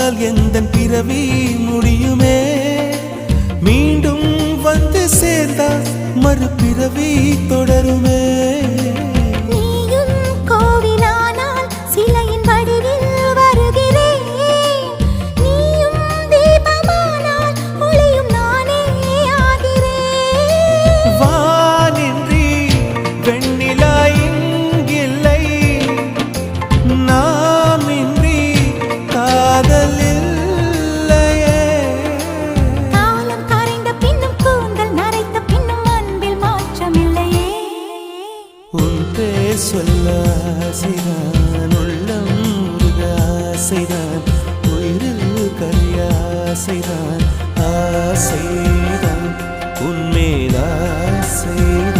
சொன்னால் எந்தன் பிறவி முடியுமே. மீண்டும் வந்து சேர்ந்தால் மறுபிறவி தொடருமே. நீயும் கோவிலானால் சிலையின் வடிவில் வருகிறேன். நீயும் தீபமானால் ஒளியும் நானே ஆகிறேன். வானின்றி வெண்ணிலா இங்கில்லை, நாமின்றி காதல் இல்லையே. காலம் கரைந்த பின்னும் கூந்தல் நரைத்த பின்னும் அன்பில் மாற்றமில்லையே. உன் பேர் சொல்ல ஆசைதான், உள்ளம் முருக ஆசைதான், உயிரில் கரிய ஆசைதான், ஆசைதான் உன்மேல் ஆசைதான்.